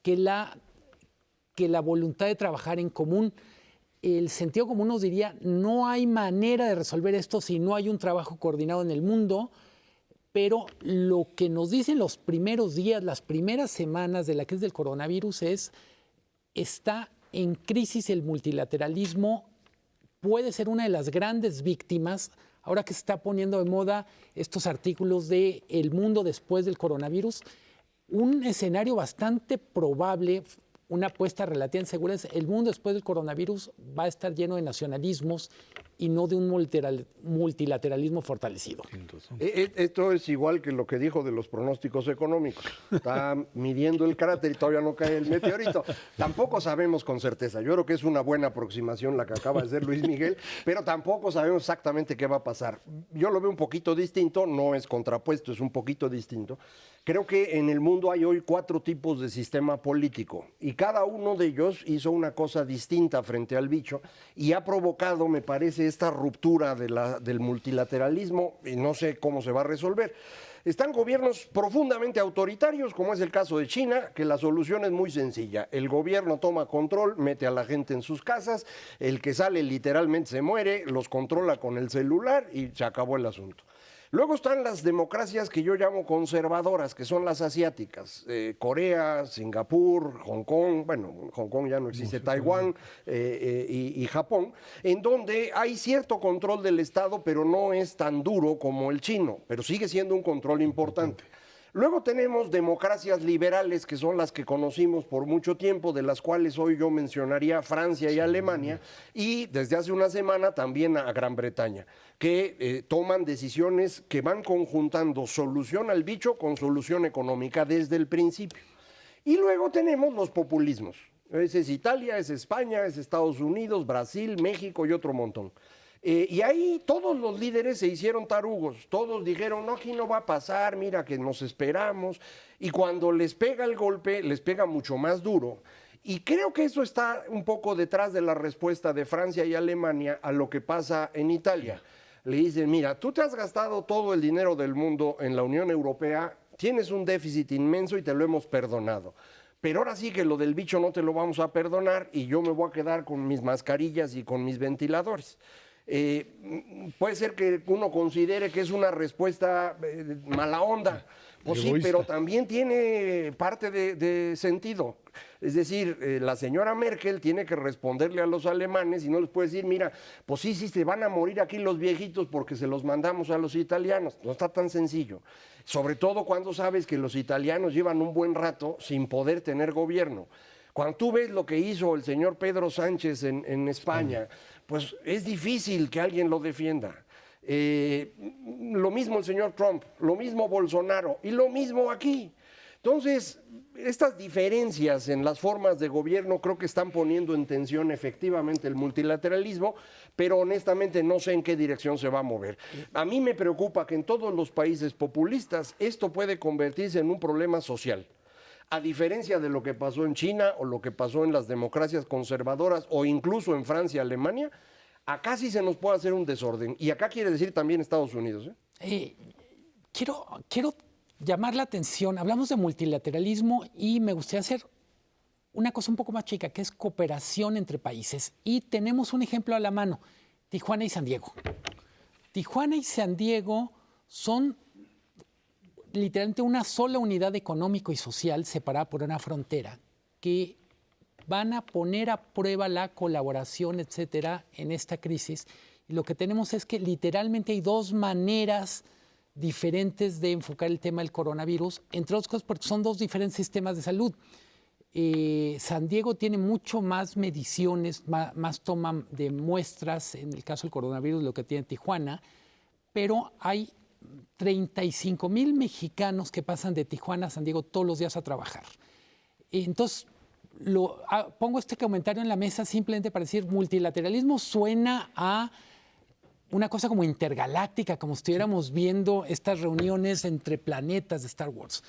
que la voluntad de trabajar en común. El sentido común nos diría, no hay manera de resolver esto si no hay un trabajo coordinado en el mundo, pero lo que nos dicen los primeros días, las primeras semanas de la crisis del coronavirus está en crisis el multilateralismo, puede ser una de las grandes víctimas. Ahora que se está poniendo de moda estos artículos de El mundo después del coronavirus, un escenario bastante probable, una apuesta relativamente segura, es el mundo después del coronavirus va a estar lleno de nacionalismos y no de un multilateralismo fortalecido. Esto es igual que lo que dijo de los pronósticos económicos. Está midiendo el cráter y todavía no cae el meteorito. Tampoco sabemos con certeza. Yo creo que es una buena aproximación la que acaba de hacer Luis Miguel, pero tampoco sabemos exactamente qué va a pasar. Yo lo veo un poquito distinto, no es contrapuesto, es un poquito distinto. Creo que en el mundo hay hoy 4 tipos de sistema político y cada uno de ellos hizo una cosa distinta frente al bicho y ha provocado, me parece, esta ruptura del multilateralismo y no sé cómo se va a resolver. Están gobiernos profundamente autoritarios, como es el caso de China, que la solución es muy sencilla. El gobierno toma control, mete a la gente en sus casas, el que sale literalmente se muere, los controla con el celular y se acabó el asunto. Luego están las democracias que yo llamo conservadoras, que son las asiáticas, Corea, Singapur, Hong Kong, bueno, Hong Kong ya no existe, Taiwán y Japón, en donde hay cierto control del Estado, pero no es tan duro como el chino, pero sigue siendo un control importante. Luego tenemos democracias liberales, que son las que conocimos por mucho tiempo, de las cuales hoy yo mencionaría Francia y Alemania, y desde hace una semana también a Gran Bretaña, que toman decisiones que van conjuntando solución al bicho con solución económica desde el principio. Y luego tenemos los populismos. Ese es Italia, es España, es Estados Unidos, Brasil, México y otro montón. Y ahí todos los líderes se hicieron tarugos, todos dijeron, no, aquí no va a pasar, mira que nos esperamos, y cuando les pega el golpe, les pega mucho más duro. Y creo que eso está un poco detrás de la respuesta de Francia y Alemania a lo que pasa en Italia. Le dicen, mira, tú te has gastado todo el dinero del mundo en la Unión Europea, tienes un déficit inmenso y te lo hemos perdonado. Pero ahora sí que lo del bicho no te lo vamos a perdonar y yo me voy a quedar con mis mascarillas y con mis ventiladores. Puede ser que uno considere que es una respuesta mala onda, pues sí, pero también tiene parte de sentido. Es decir, la señora Merkel tiene que responderle a los alemanes y no les puede decir, mira, pues sí, se van a morir aquí los viejitos porque se los mandamos a los italianos. No está tan sencillo. Sobre todo cuando sabes que los italianos llevan un buen rato sin poder tener gobierno. Cuando tú ves lo que hizo el señor Pedro Sánchez en España, pues es difícil que alguien lo defienda. Lo mismo el señor Trump, lo mismo Bolsonaro y lo mismo aquí. Entonces, estas diferencias en las formas de gobierno creo que están poniendo en tensión efectivamente el multilateralismo, pero honestamente no sé en qué dirección se va a mover. A mí me preocupa que en todos los países populistas esto puede convertirse en un problema social. A diferencia de lo que pasó en China o lo que pasó en las democracias conservadoras o incluso en Francia y Alemania, acá sí se nos puede hacer un desorden. Y acá quiere decir también Estados Unidos. Quiero llamar la atención. Hablamos de multilateralismo y me gustaría hacer una cosa un poco más chica, que es cooperación entre países. Y tenemos un ejemplo a la mano, Tijuana y San Diego. Tijuana y San Diego son literalmente una sola unidad económico y social separada por una frontera que van a poner a prueba la colaboración, etcétera, en esta crisis. Y lo que tenemos es que literalmente hay 2 maneras diferentes de enfocar el tema del coronavirus, entre otras cosas porque son 2 diferentes sistemas de salud. San Diego tiene mucho más mediciones, más toma de muestras, en el caso del coronavirus, lo que tiene Tijuana, pero hay 35,000 mexicanos que pasan de Tijuana a San Diego todos los días a trabajar. Entonces, pongo este comentario en la mesa simplemente para decir, multilateralismo suena a una cosa como intergaláctica, como si estuviéramos viendo estas reuniones entre planetas de Star Wars.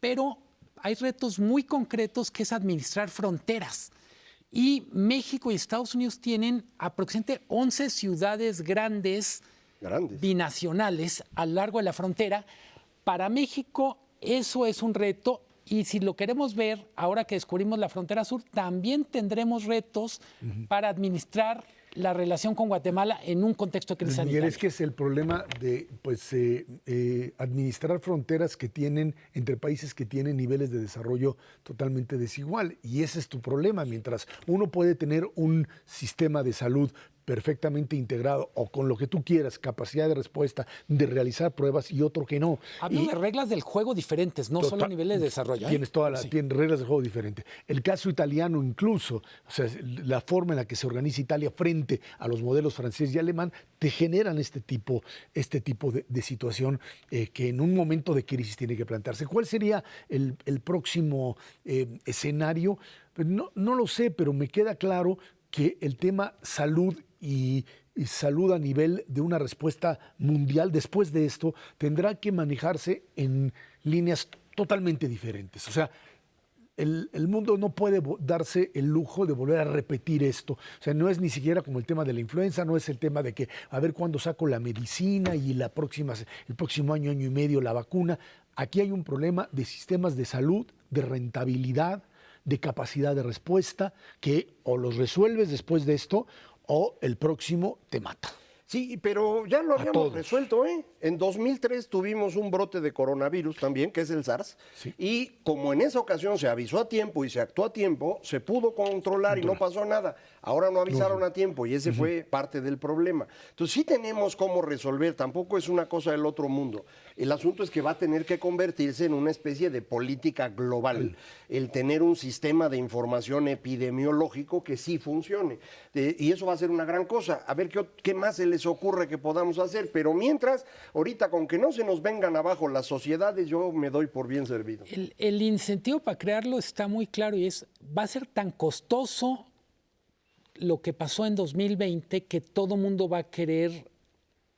Pero hay retos muy concretos que es administrar fronteras. Y México y Estados Unidos tienen aproximadamente 11 ciudades grandes, binacionales a lo largo de la frontera. Para México eso es un reto y si lo queremos ver, ahora que descubrimos la frontera sur, también tendremos retos para administrar la relación con Guatemala en un contexto de crisis sanitaria. Es que es el problema de administrar fronteras que tienen entre países que tienen niveles de desarrollo totalmente desigual. Y ese es tu problema. Mientras uno puede tener un sistema de salud perfectamente integrado o con lo que tú quieras, capacidad de respuesta, de realizar pruebas y otro que no. Hablo Y de reglas del juego diferentes, no solo niveles de desarrollo. tienes tienen reglas de juego diferentes. El caso italiano incluso, o sea, la forma en la que se organiza Italia frente a los modelos francés y alemán, te generan este tipo de situación que en un momento de crisis tiene que plantearse. ¿Cuál sería el próximo escenario? Pues no lo sé, pero me queda claro que el tema salud y salud a nivel de una respuesta mundial después de esto tendrá que manejarse en líneas totalmente diferentes. O sea, el mundo no puede darse el lujo de volver a repetir esto. O sea, no es ni siquiera como el tema de la influenza, no es el tema de que a ver cuándo saco la medicina y el próximo año y medio la vacuna. Aquí hay un problema de sistemas de salud, de rentabilidad, de capacidad de respuesta, que o los resuelves después de esto o el próximo te mata. Sí, pero ya lo habíamos todos. resuelto, ¿eh? En 2003 tuvimos un brote de coronavirus también, que es el SARS, Sí. y como en esa ocasión se avisó a tiempo y se actuó a tiempo, se pudo controlar y no pasó nada. Ahora no avisaron a tiempo y ese fue parte del problema. Entonces sí tenemos cómo resolver, tampoco es una cosa del otro mundo. El asunto es que va a tener que convertirse en una especie de política global, el tener un sistema de información epidemiológico que sí funcione. Y eso va a ser una gran cosa. A ver qué más se les ocurre que podamos hacer, pero mientras, ahorita con que no se nos vengan abajo las sociedades, yo me doy por bien servido. El incentivo para crearlo está muy claro y va a ser tan costoso lo que pasó en 2020 que todo mundo va a querer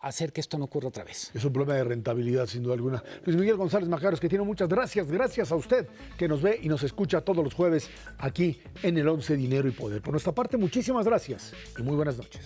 hacer que esto no ocurra otra vez. Es un problema de rentabilidad, sin duda alguna. Luis Miguel González Macaros, que tiene muchas gracias. Gracias a usted que nos ve y nos escucha todos los jueves aquí en el 11 Dinero y Poder. Por nuestra parte, muchísimas gracias y muy buenas noches.